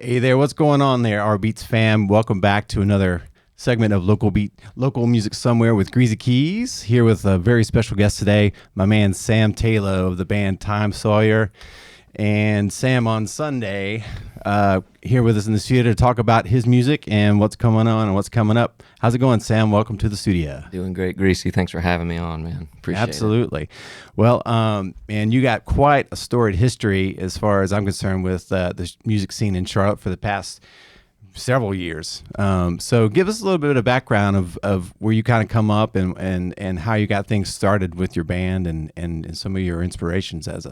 Hey there, what's going on there, rBeatz fam? Welcome back to another segment of local music somewhere with Greazy Keyz. Here with a very special guest today, my man Sam Tayloe of the band Tom Sawyer. And Sam on Sunday, here with us in the studio to talk about his music and what's going on and what's coming up. How's it going, Sam? Welcome to the studio. Doing great, Greasy. Thanks for having me on, man. Appreciate it. Absolutely. Well, and you got quite a storied history as far as I'm concerned with the music scene in Charlotte for the past several years. So give us a little bit of background of where you kind of come up and how you got things started with your band and some of your inspirations as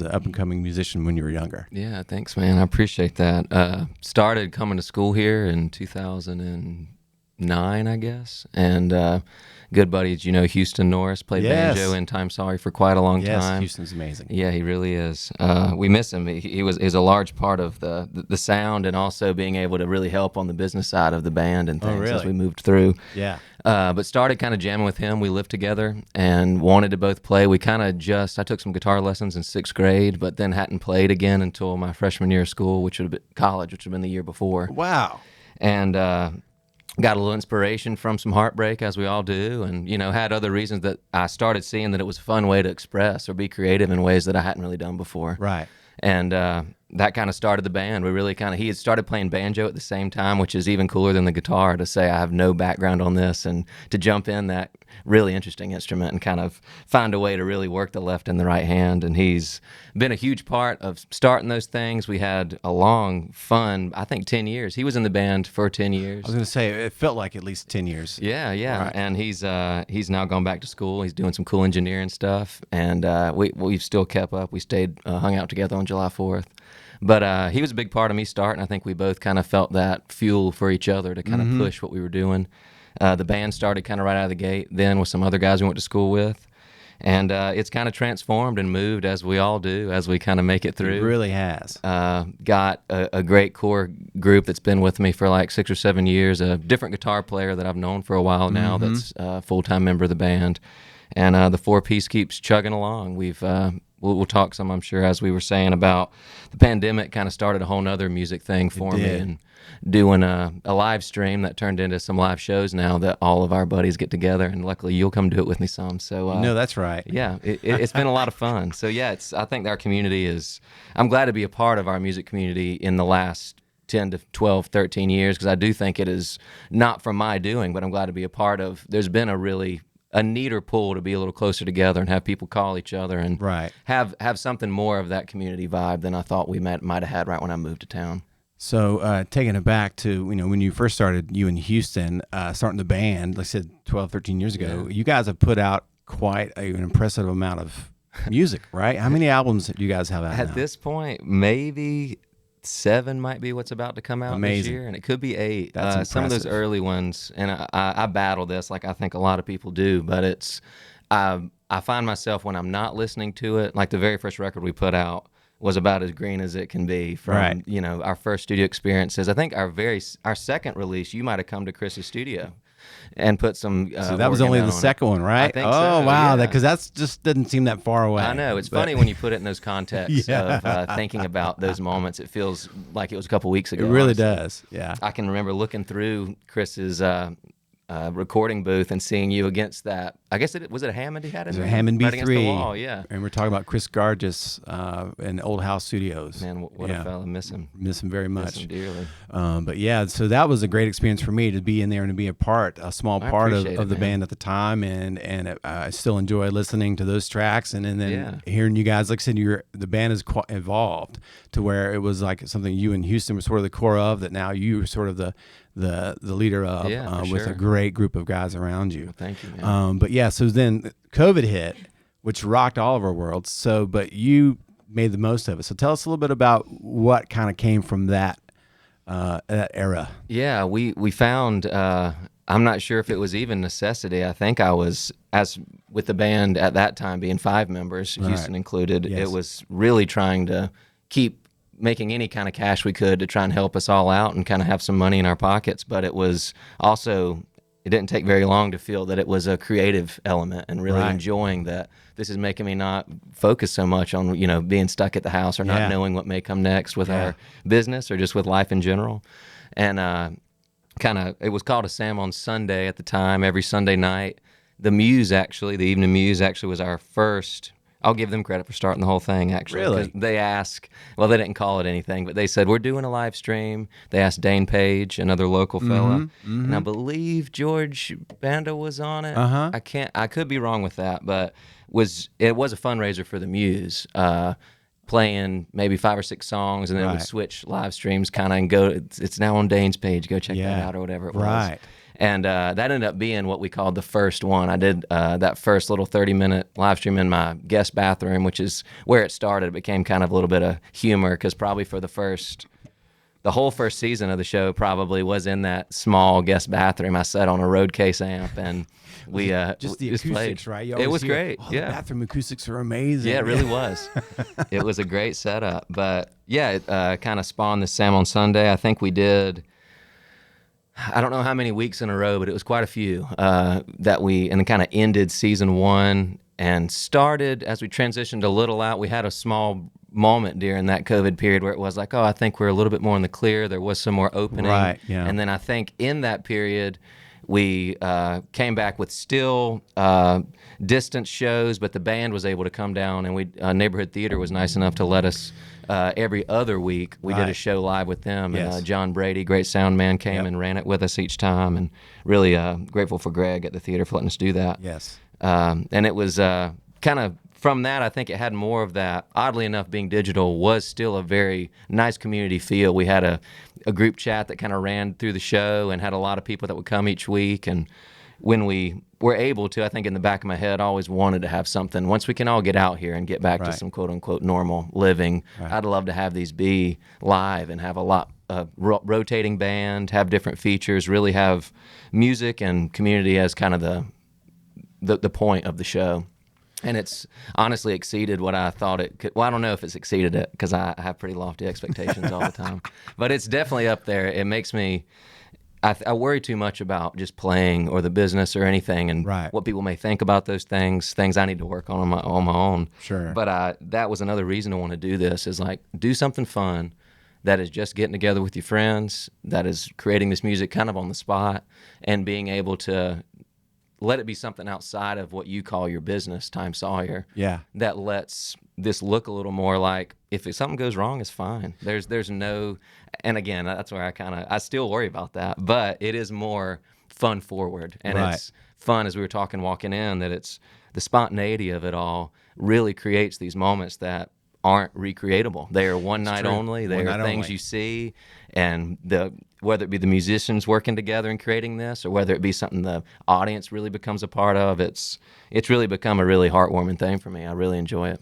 an up-and-coming musician when you were younger. Yeah, thanks, man. I appreciate that. Started coming to school here in 2009, I guess, and good buddies, Houston Norris played banjo in Time Sawyer for quite a long time. Yes, Houston's amazing. Yeah, he really is. We miss him. He was a large part of the sound and also being able to really help on the business side of the band and things as we moved through. Yeah. But started kind of jamming with him. We lived together and wanted to both play. We kind of I took some guitar lessons in 6th grade, but then hadn't played again until my freshman year of school, which would have been college, which would have been the year before. Wow. And got a little inspiration from some heartbreak, as we all do, and had other reasons that I started seeing that it was a fun way to express or be creative in ways that I hadn't really done before. Right. And that kind of started the band. We really he had started playing banjo at the same time, which is even cooler than the guitar, to say I have no background on this and to jump in that really interesting instrument and kind of find a way to really work the left and the right hand. And he's been a huge part of starting those things. We had a long, fun, I think 10 years. He was in the band for 10 years. I was going to say, it felt like at least 10 years. Yeah. Right. And he's now gone back to school. He's doing some cool engineering stuff. And we've still kept up. We stayed, hung out together on July 4th. But he was a big part of me starting. I think we both kind of felt that fuel for each other to kind of push what we were doing. The band started kind of right out of the gate then with some other guys we went to school with. And it's kind of transformed and moved, as we all do, as we kind of make it through. It really has. Got a great core group that's been with me for like 6 or 7 years, a different guitar player that I've known for a while now that's a full-time member of the band. And the 4-piece keeps chugging along. We'll talk some, I'm sure, as we were saying about the pandemic kind of started a whole nother music thing for me, and doing a live stream that turned into some live shows now that all of our buddies get together, and luckily you'll come do it with me some. So no, that's right. Yeah, it's been a lot of fun. So yeah, I think our community I'm glad to be a part of our music community in the last 10 to 12, 13 years, because I do think it is not from my doing, but I'm glad to be a part of. There's been a neater pull to be a little closer together and have people call each other and have something more of that community vibe than I thought we might have had right when I moved to town. So taking it back to, when you first started, you in Houston, starting the band, like I said, 12, 13 years ago, you guys have put out quite an impressive amount of music, right? How many albums do you guys have out now? At this point, maybe 7 might be what's about to come out this year, and it could be 8. Some of those early ones, and I battle this like I think a lot of people do, but I find myself when I'm not listening to it, like the very first record we put out was about as green as it can be from our first studio experiences. I think our second release, you might have come to Chris's studio and put some so that was only the second one, right? I think so, wow, because that just didn't seem that far away. I know, it's funny when you put it in those contexts of thinking about those moments. It feels like it was a couple weeks ago. It really does. Yeah, I can remember looking through Chris's recording booth and seeing you against that. I guess was it a Hammond he had in there? It was a Hammond B3. Right against the wall, yeah. And we're talking about Chris Gargis in Old House Studios. Man, what a fella. Miss him. Miss him very much. Miss him dearly. But yeah, so that was a great experience for me to be in there and to be a small part of the band at the time. And I still enjoy listening to those tracks. And then hearing you guys, like I said, the band has evolved to where it was like something you and Houston were sort of the core of, that now you were sort of the leader of, with a great group of guys around you. Well, thank you, man. But yeah, so then COVID hit, which rocked all of our worlds. So, but you made the most of it. So tell us a little bit about what kind of came from that era. Yeah, we found, I'm not sure if it was even necessity. I think I was, as with the band at that time being 5 members, Houston included, it was really trying to keep making any kind of cash we could to try and help us all out and kind of have some money in our pockets. But it was also it didn't take very long to feel that it was a creative element and really enjoying that this is making me not focus so much on, you know, being stuck at the house or not knowing what may come next with our business or just with life in general. And it was called a Sam on Sunday at the time, every Sunday night. The Evening Muse actually was our first. I'll give them credit for starting the whole thing, actually. Really? They asked, well, they didn't call it anything, but they said, we're doing a live stream. They asked Dane Page, another local fella, and I believe George Banda was on it. I could be wrong with that, but it was a fundraiser for the Muse, playing maybe 5 or 6 songs, and then it would switch live streams kind of and go, it's now on Dane's page, go check that out or whatever it was. Right. And that ended up being what we called the first one. I did that first little 30-minute live stream in my guest bathroom, which is where it started. It became kind of a little bit of humor because probably for the whole first season of the show probably was in that small guest bathroom. I sat on a road case amp and we just the acoustics, right? It was great. The bathroom acoustics are amazing. Yeah, it really was. It was a great setup. But yeah, it kind of spawned the Sam on Sunday. I think we did, I don't know how many weeks in a row, but it was quite a few and then kind of ended season 1 and started, as we transitioned a little out, we had a small moment during that COVID period where it was like, oh, I think we're a little bit more in the clear. There was some more opening. Right, yeah. And then I think in that period, we came back with still distance shows, but the band was able to come down, and Neighborhood Theater was nice enough to let us every other week. We did a show live with them, and John Brady, great sound man, came and ran it with us each time, and really grateful for Greg at the theater for letting us do that. Yes. And it was kind of from that, I think it had more of that. Oddly enough, being digital was still a very nice community feel. We had a group chat that kind of ran through the show and had a lot of people that would come each week. And when we were able to, I think in the back of my head, I always wanted to have something. Once we can all get out here and get back to some quote-unquote normal living, I'd love to have these be live and have a lot rotating band, have different features, really have music and community as kind of the point of the show. And it's honestly exceeded what I thought it could. Well, I don't know if it's exceeded it because I have pretty lofty expectations all the time. But it's definitely up there. It makes me, I worry too much about just playing or the business or anything and what people may think about those things I need to work on my own. Sure. But that was another reason I want to do this is like do something fun that is just getting together with your friends, that is creating this music kind of on the spot and being able to let it be something outside of what you call your business, Time Sawyer. Yeah. That lets this look a little more like if something goes wrong, it's fine. There's no, and again, that's where I still worry about that, but it is more fun forward. And it's fun, as we were talking walking in, that it's the spontaneity of it all really creates these moments that aren't recreatable. They are one night only. They are things you see, and whether it be the musicians working together and creating this, or whether it be something the audience really becomes a part of, it's really become a really heartwarming thing for me. I really enjoy it.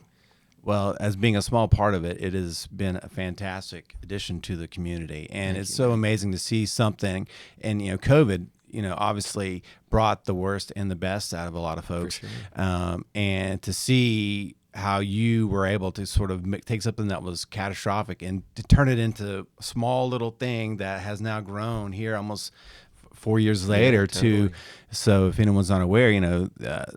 Well, as being a small part of it, it has been a fantastic addition to the community, and it's so amazing to see something. And COVID, obviously brought the worst and the best out of a lot of folks, For sure. And to see how you were able to sort of take something that was catastrophic and to turn it into a small little thing that has now grown here almost 4 years later totally. So if anyone's not aware,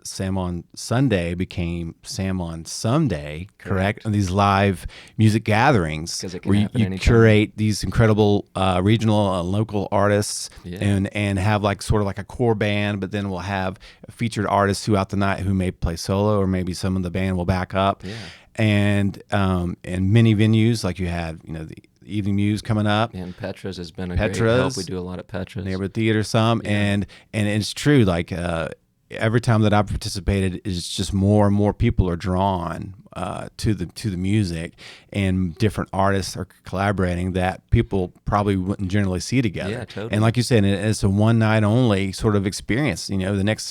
Sam on Sunday became Sam on Someday, correct? And these live music gatherings where you curate these incredible regional and local artists and have like sort of like a core band, but then we'll have featured artists throughout the night who may play solo, or maybe some of the band will back up. Yeah. And many venues, like you had, the Evening Muse coming up. And Petra's has been a great help. We do a lot at Petra's. Neighborhood Theater and it's true, like every time that I've participated, it's just more and more people are drawn to the music, and different artists are collaborating that people probably wouldn't generally see together. Yeah, totally. And like you said, it's a one night only sort of experience. The next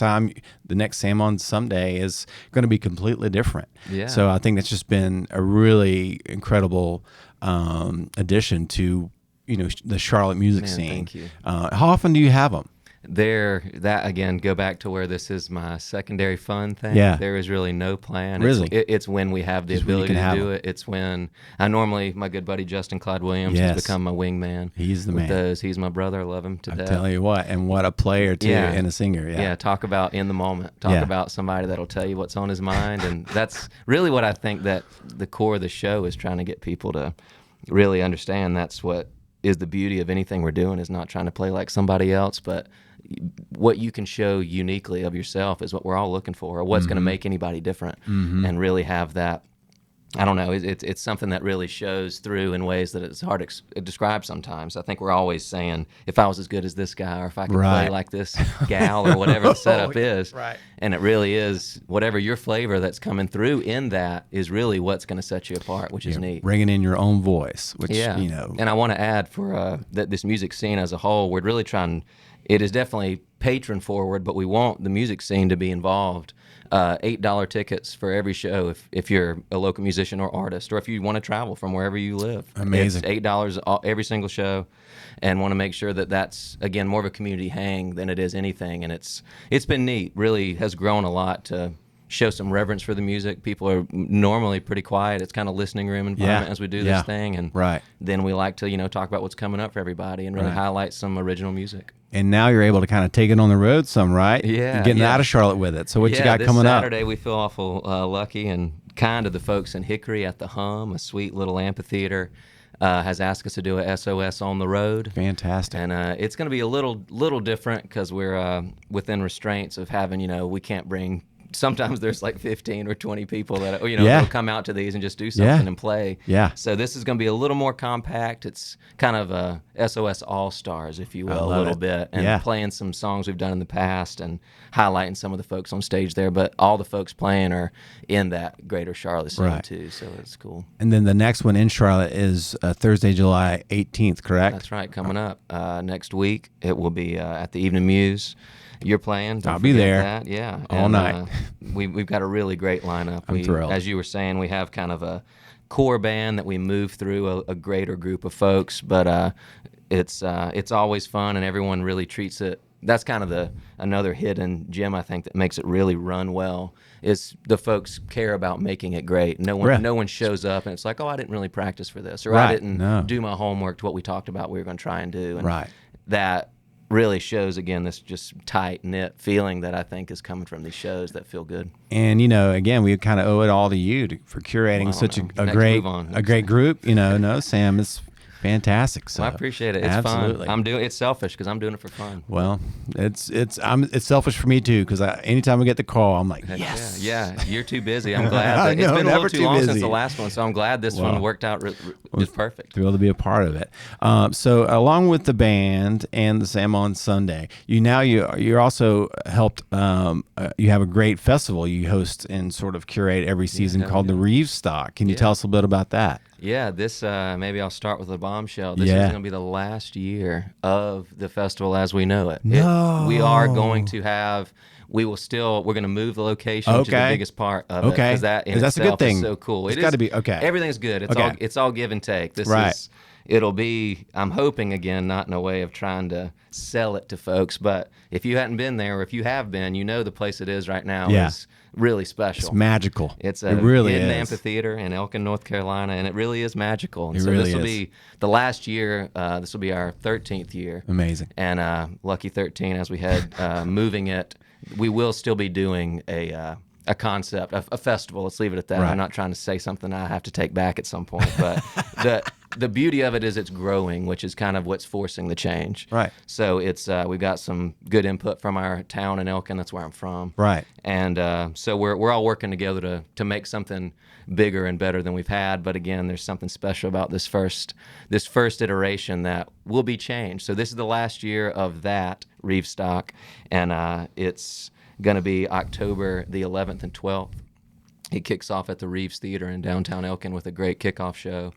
Sam on Someday is going to be completely different. Yeah. So I think that's just been a really incredible addition to the Charlotte music scene. Thank you. How often do you have them? that again, go back to where this is my secondary fun thing. Yeah. There is really no plan. Really? It's when we have the Just when you ability can to have do them. it. It's when my good buddy Justin Clyde Williams Yes. has become my wingman. He's the with man. those. He's my brother. I love him to I'm death. telling you what, and what a player too, Yeah. and a singer. Yeah. Yeah, talk about in the moment. Talk about somebody that'll tell you what's on his mind, and that's really what I think that the core of the show is trying to get people to really understand. That's what is the beauty of anything we're doing, is not trying to play like somebody else, but what you can show uniquely of yourself is what we're all looking for, or what's going to make anybody different, and really have that. I don't know. It's something that really shows through in ways that it's hard to describe sometimes. I think we're always saying, if I was as good as this guy, or if I could play like this gal, or whatever the setup is. Right. And it really is, whatever your flavor that's coming through in that is really what's going to set you apart, which is neat. Bringing in your own voice, which, you know. And I want to add for this music scene as a whole, we're really trying, it is definitely patron forward, but we want the music scene to be involved. $8 tickets for every show if you're a local musician or artist, or if you want to travel from wherever you live. Amazing. It's $8 every single show, and want to make sure that that's, again, more of a community hang than it is anything. And it's been neat. Really has grown a lot to show some reverence for the music. People are normally pretty quiet. It's kind of listening room environment as we do this thing, and then we like to talk about what's coming up for everybody and really highlight some original music. And now you're able to kind of take it on the road some, right? Yeah. You're getting out of Charlotte with it. So what you got coming up? Saturday, we feel awful lucky and kind of the folks in Hickory at the Hum, a sweet little amphitheater, has asked us to do a SOS on the road. Fantastic. And it's going to be a little different because we're within restraints of having, we can't bring. Sometimes there's like 15 or 20 people that they'll come out to these and just do something and play. Yeah. So this is going to be a little more compact. It's kind of a SOS All Stars, if you will, a little bit, and playing some songs we've done in the past and highlighting some of the folks on stage there. But all the folks playing are in that greater Charlotte scene too, so it's cool. And then the next one in Charlotte is Thursday, July 18th, correct? That's right, coming up next week. It will be at the Evening Muse. You're playing. I'll be there. That. Yeah. All night. We've got a really great lineup. I'm thrilled. As you were saying, we have kind of a core band that we move through a greater group of folks, but it's always fun, and everyone really treats it. That's kind of another hidden gem, I think, that makes it really run well, is the folks care about making it great. No one shows up and it's like, oh, I didn't really practice for this, or I didn't do my homework to what we talked about we were going to try and do. And that really shows, again, this just tight-knit feeling that I think is coming from these shows that feel good. And, again, we kind of owe it all to you for curating such a great group. No, Sam, it's fantastic. So I appreciate it. It's absolutely fun. It's selfish because I'm doing it for fun. Well, it's selfish for me too, because anytime I get the call, I'm like, yes. Yeah, you're too busy. I'm glad. It's been a little too long since the last one, so I'm glad this one worked out just perfect. Thrilled to be a part of it. So along with the band and the Sam on Sunday, you're also helped. You have a great festival you host and sort of curate every season called the rBeatz. Can you tell us a bit about that? Yeah, this maybe I'll start with a bombshell. This is going to be the last year of the festival as we know it. No. We are going to have. We're going to move the location, which is the biggest part of it. Because that in that's itself a good thing. Is so cool. It's got to be okay. Everything's good. It's all give and take. It'll be, I'm hoping, again, not in a way of trying to sell it to folks, but if you hadn't been there, or if you have been, the place it is right now is really special. It's magical. It's a hidden amphitheater in Elkin, North Carolina, and it really is magical. And so this will be the last year. This will be our 13th year. Amazing. And lucky 13 as we head moving it. We will still be doing a concept, a festival. Let's leave it at that. I'm not trying to say something I have to take back at some point, but the beauty of it is it's growing, which is kind of what's forcing the change. Right. So it's we've got some good input from our town in Elkin. That's where I'm from. Right. And so we're all working together to make something bigger and better than we've had. But again, there's something special about this first iteration that will be changed. So this is the last year of that rBeatz, and it's going to be October the 11th and 12th. It kicks off at the rBeatz Theater in downtown Elkin with a great kickoff show.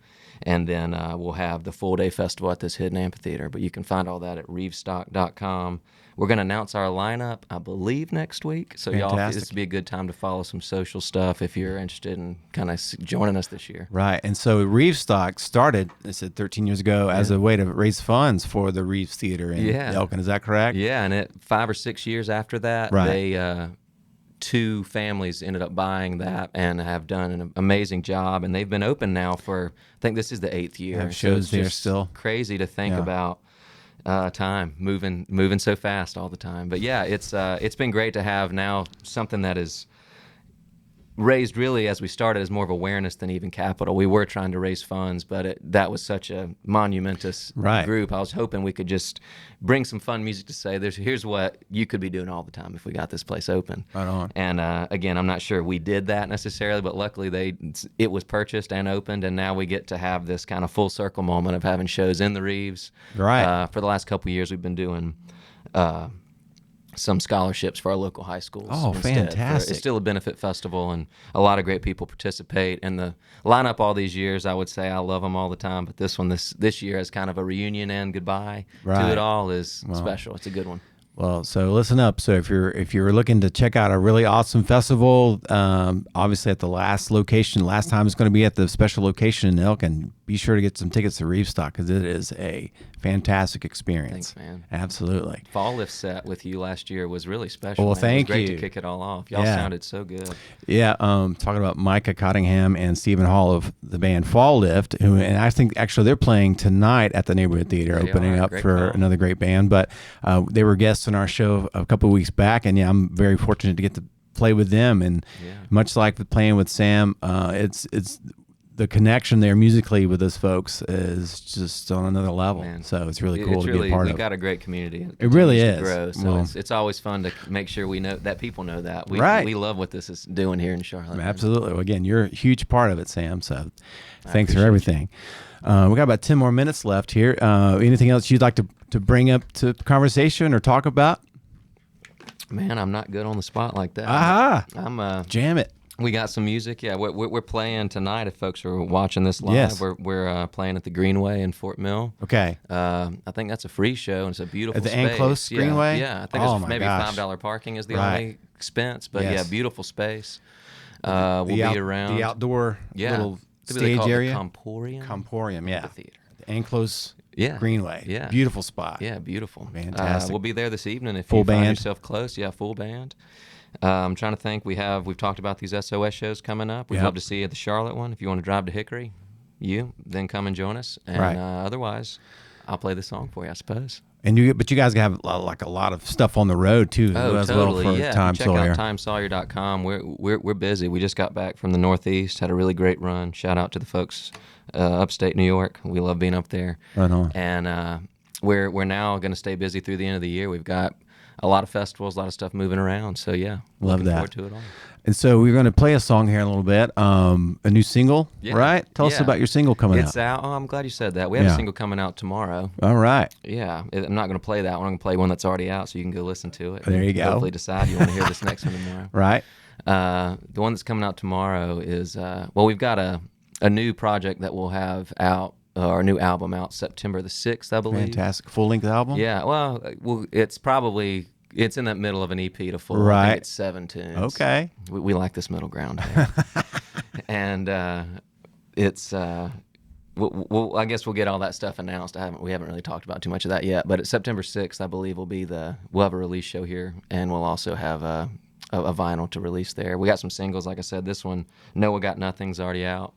And then we'll have the full-day festival at this hidden amphitheater. But you can find all that at revstock.com. We're going to announce our lineup, I believe, next week. So y'all, this would be a good time to follow some social stuff if you're interested in kind of joining us this year. Right. And so rBeatz started, I said 13 years ago, as a way to raise funds for the rBeatz Theater in Elkin. Is that correct? Yeah, and 5 or 6 years after that, they... 2 families ended up buying that and have done an amazing job, and they've been open now for, I think this is the 8th year. Have shows there still. Crazy to think about time moving so fast all the time. But yeah, it's been great to have now something that is raised really as we started as more of awareness than even capital. We were trying to raise funds, but that was such a monumentous group. I was hoping we could just bring some fun music to say, here's what you could be doing all the time if we got this place open. Right on. And again, I'm not sure we did that necessarily, but luckily it was purchased and opened, and now we get to have this kind of full circle moment of having shows in the rBeatz. Right. For the last couple of years, we've been doing some scholarships for our local high schools. Oh, fantastic. It's still a benefit festival, and a lot of great people participate. And the lineup all these years, I would say I love them all the time, but this one this year as kind of a reunion and goodbye to it all is special. It's a good one. Well, so listen up. So if you're looking to check out a really awesome festival, obviously at the last time it's going to be at the special location in Elkin. Be sure to get some tickets to rBeatz because it is a fantastic experience. Thanks, man. Absolutely. Fall Lift set with you last year was really special. Well, thank you. It was great to kick it all off. Y'all sounded so good. Yeah, talking about Micah Cottingham and Stephen Hall of the band Fall Lift, and I think actually they're playing tonight at the Neighborhood Theater, opening up for another great band. But they were guests on our show a couple of weeks back, and I'm very fortunate to get to play with them. And much like playing with Sam, it's the connection there musically with those folks is just on another level. Man. So it's really cool to be a part of. We've got a great community. It really is. Grow, so it's always fun to make sure we know that people know that. We love what this is doing here in Charlotte. Absolutely. Well, again, you're a huge part of it, Sam. So thanks for everything. We got about 10 more minutes left here. Anything else you'd like to bring up to conversation or talk about? Man, I'm not good on the spot like that. I'm jam it. We got some music. Yeah, we're playing tonight. If folks are watching this live, we're playing at the Greenway in Fort Mill. Okay. I think that's a free show, and it's a beautiful at the space. Enclosed Greenway. Yeah, I think it's maybe $5 parking is the only expense, but beautiful space. We'll be around the outdoor little stage area. Comporium. Yeah. The theater. The Enclosed Greenway. Yeah. Beautiful spot. Yeah, beautiful. Fantastic. We'll be there this evening if you find band. yourself close. Yeah, full band. I'm trying to think. We've talked about these SOS shows coming up. We'd love to see you at the Charlotte one. If you want to drive to Hickory, then come and join us. And otherwise, I'll play the song for you, I suppose. But you guys have like a lot of stuff on the road too, as totally. well for Tom Sawyer. Check out timesawyer.com. We're busy. We just got back from the Northeast. Had a really great run. Shout out to the folks upstate New York. We love being up there. Right on. And we're now going to stay busy through the end of the year. We've got a lot of festivals, a lot of stuff moving around. So love that. Forward to it all. And so we're going to play a song here in a little bit. A new single, right? Tell us about your single coming out. It's out. Oh, I'm glad you said that. We have a single coming out tomorrow. All right. Yeah, I'm not going to play that one. I'm going to play one that's already out, so you can go listen to it. There you go. Hopefully, decide you want to hear this next one tomorrow. Right. The one that's coming out tomorrow is we've got a new project that we'll have out. Our new album out September the 6th, I believe. Fantastic. Full-length album? Yeah. Well, it's in that middle of an EP to full. Right. I think it's 7 tunes. Okay. We like this middle ground. And it's I guess we'll get all that stuff announced. We haven't really talked about too much of that yet, but it's September 6th, I believe, we'll have a release show here, and we'll also have a vinyl to release there. We got some singles, like I said. This one, Noah Got Nothing's already out.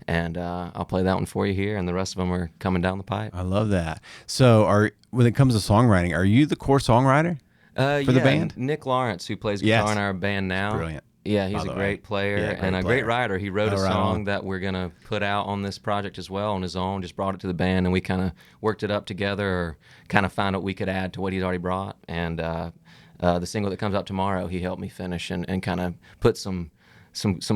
And I'll play that one for you here, and the rest of them are coming down the pipe. I love that. So, when it comes to songwriting, are you the core songwriter for the band? Nick Lawrence, who plays guitar in our band now. Brilliant. Yeah, he's a great player and a great writer. He wrote a song that we're going to put out on this project as well on his own, just brought it to the band, and we kind of worked it up together, or kind of found what we could add to what he's already brought. And the single that comes out tomorrow, he helped me finish and kind of put some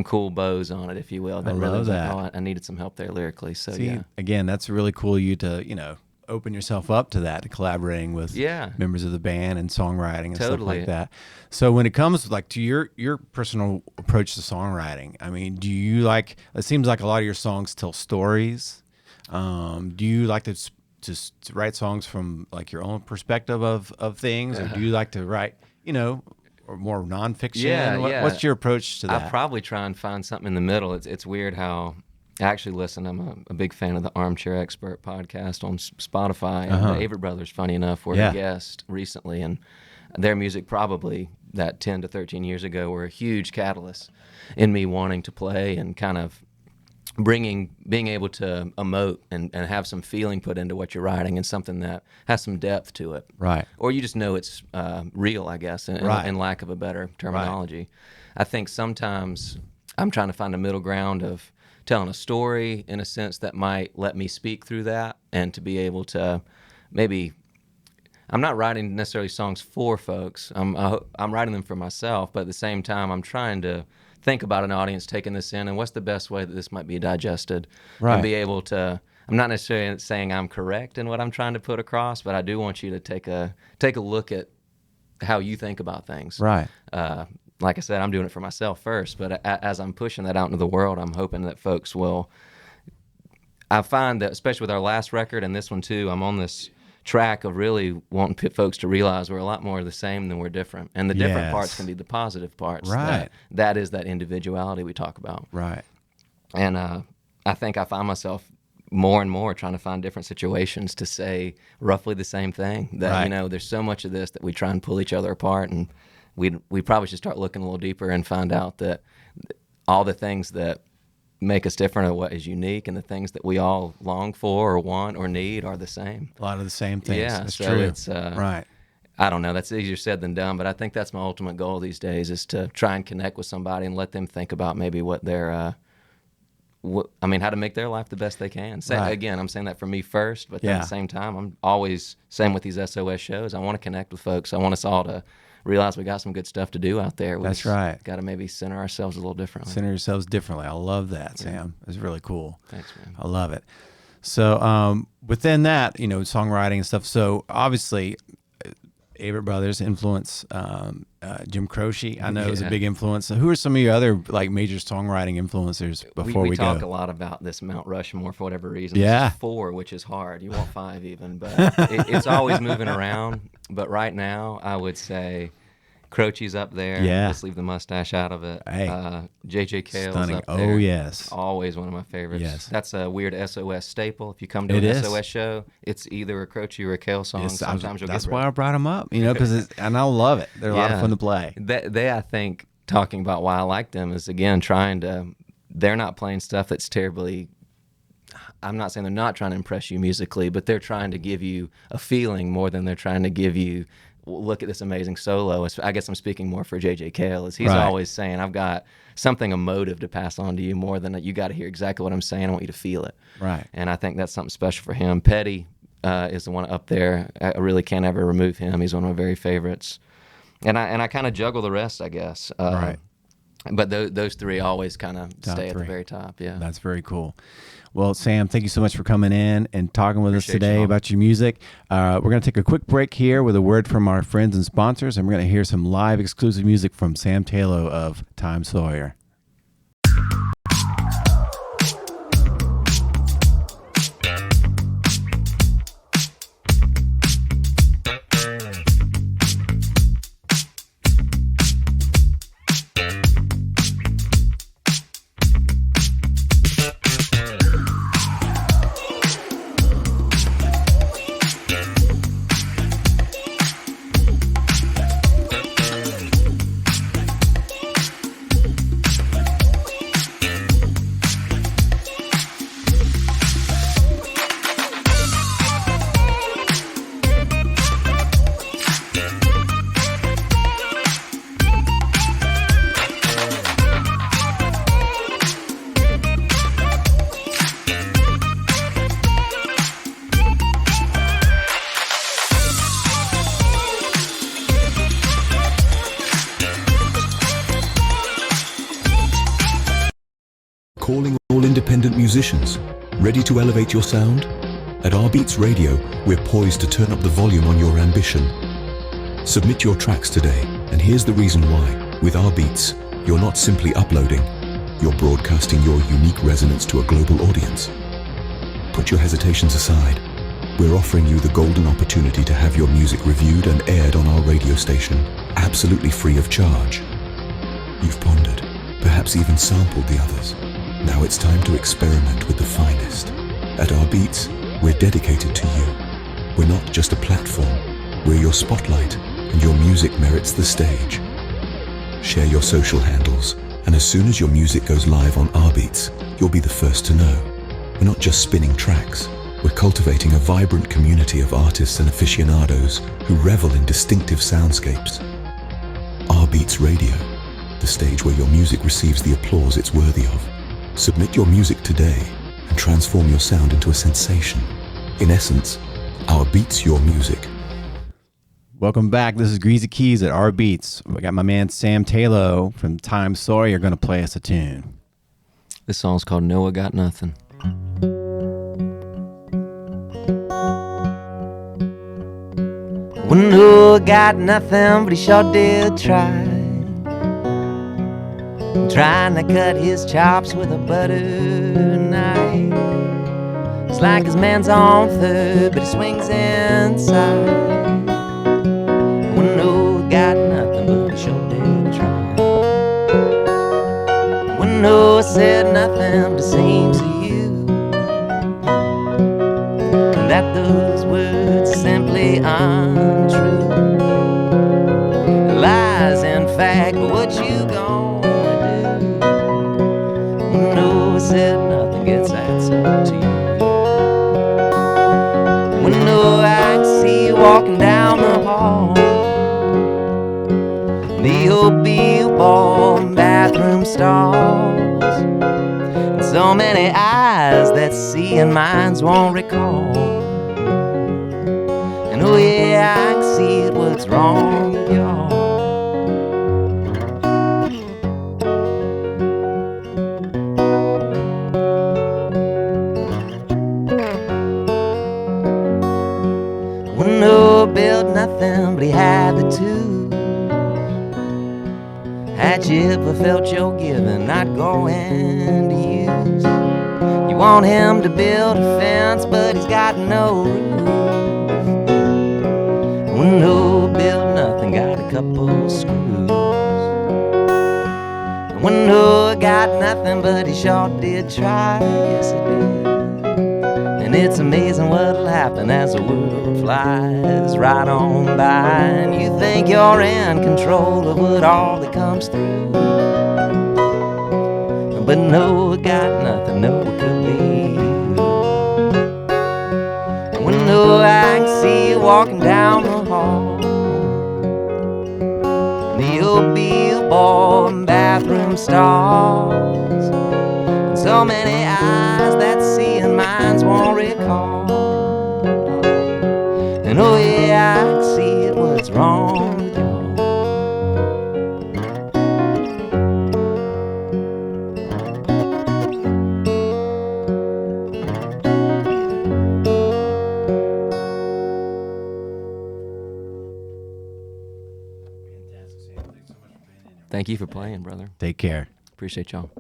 cool bows on it, if you will. I love that. I needed some help there lyrically. So again, that's really cool of you to open yourself up to that, to collaborating with members of the band and songwriting and stuff like that. So when it comes like to your personal approach to songwriting, I mean, do you like? It seems like a lot of your songs tell stories. Do you like to write songs from like your own perspective of things, or do you like to write, or more nonfiction? What's your approach to that? I probably try and find something in the middle. It's weird how. Actually, listen, I'm a big fan of the Armchair Expert podcast on Spotify. And the Avett Brothers, funny enough, were a guest recently, and their music probably that 10 to 13 years ago were a huge catalyst in me wanting to play and kind of being able to emote and have some feeling put into what you're writing and something that has some depth to it. Right. Or you just know it's real, I guess, in lack of a better terminology. Right. I think sometimes I'm trying to find a middle ground of telling a story in a sense that might let me speak through that, and to be able to maybe, I'm not writing necessarily songs for folks. I'm writing them for myself, but at the same time, I'm trying to think about an audience taking this in and what's the best way that this might be digested, and be able to. I'm not necessarily saying I'm correct in what I'm trying to put across, but I do want you to take a look at how you think about things. Right. Like I said, I'm doing it for myself first, but as I'm pushing that out into the world, I'm hoping that folks will. I find that, especially with our last record and this one too, I'm on this track of really wanting folks to realize we're a lot more the same than we're different. And the different parts can be the positive parts. Right. That is that individuality we talk about. Right. And I think I find myself more and more trying to find different situations to say roughly the same thing. That, there's so much of this that we try and pull each other apart, and we probably should start looking a little deeper and find out that all the things that make us different are what is unique, and the things that we all long for or want or need are the same. A lot of the same things. Yeah, that's so true. It's, right. I don't know. That's easier said than done, but I think that's my ultimate goal these days, is to try and connect with somebody and let them think about maybe what their how to make their life the best they can. Again, I'm saying that for me first, but then at the same time, I'm always same with these SOS shows. I want to connect with folks. I want us all to realize we got some good stuff to do out there. That's right. Got to maybe center ourselves a little differently. Center yourselves differently. I love that, Sam. It's really cool. Thanks, man. I love it. So within that, songwriting and stuff. So obviously, Avett Brothers influence. Jim Croce, I know, is a big influence. So who are some of your other like major songwriting influencers before we go? We talk a lot about this Mount Rushmore for whatever reason. Yeah. This is 4, which is hard. You want 5 even, but it's always moving around. But right now, I would say Croce's up there. Yeah. Let's leave the mustache out of it. Hey. JJ Cale's Stunning. up there. Oh, yes. Always one of my favorites. Yes. That's a weird SOS staple. If you come to an SOS show, it's either a Croce or a Cale song. Sometimes that's why I brought them up, because and I love it. They're a lot of fun to play. They, I think, talking about why I like them is, again, they're not playing stuff that's terribly, I'm not saying they're not trying to impress you musically, but they're trying to give you a feeling more than they're trying to give you, look at this amazing solo. I guess I'm speaking more for JJ Cale, as he's always saying, I've got something emotive to pass on to you more than you got to hear exactly what I'm saying. I want you to feel it. Right. And I think that's something special for him. Petty is the one up there. I really can't ever remove him. He's one of my very favorites. And I kind of juggle the rest, I guess. Right. But those 3 always kind of stay at the very top. Yeah. That's very cool. Well, Sam, thank you so much for coming in and talking with us today about your music. We're going to take a quick break here with a word from our friends and sponsors, and we're going to hear some live exclusive music from Sam Tayloe of Time Sawyer. Calling all independent musicians. Ready to elevate your sound? At rBeatz Radio, we're poised to turn up the volume on your ambition. Submit your tracks today, and here's the reason why. With rBeatz, you're not simply uploading, you're broadcasting your unique resonance to a global audience. Put your hesitations aside. We're offering you the golden opportunity to have your music reviewed and aired on our radio station, absolutely free of charge. You've pondered, perhaps even sampled the others. Now it's time to experiment with the finest. At rBeatz, we're dedicated to you. We're not just a platform, we're your spotlight, and your music merits the stage. Share your social handles, and as soon as your music goes live on rBeatz, you'll be the first to know. We're not just spinning tracks, we're cultivating a vibrant community of artists and aficionados who revel in distinctive soundscapes. rBeatz Radio, the stage where your music receives the applause it's worthy of. Submit your music today and transform your sound into a sensation. In essence, rBeatz your music. Welcome back. This is Greazy Keyz at rBeatz. We got my man Sam Tayloe from Tom Sawyer going to play us a tune. This song's called Noah Got Nothing. Well, Noah got nothing, but he sure did try. Trying to cut his chops with a butter knife. It's like his man's on third, but he swings inside. Well, Noah got nothing, but he sure did try. When Noah said nothing, but it seems to you that those words are simply untrue. Lies, in fact, but what you gonna do? When Noah said nothing, gets that's up to you. When Noah, I can see you walking down the hall. The old Bill ball and bathroom stalls, and so many eyes that see and minds won't recall. And oh yeah, I can see it, what's wrong with y'all. When Noah built nothing, but he had the tools. Had you ever felt your giving not going to use? You want him to build a fence, but he's got no roof. When Noah built nothing, got a couple screws. When Noah got nothing, but he sure did try, yes he did. And it's amazing what'll happen as the world flies right on by, and you think you're in control of what all that comes through. But Noah got nothing, Noah could be you. When Noah, I can see you walking down the hall. The old Bill ball and bathroom stalls, and so many eyes that see and minds won't recall. And oh yeah, I can see it, what's wrong with y'all. Thank you for playing, brother. Take care. Appreciate y'all.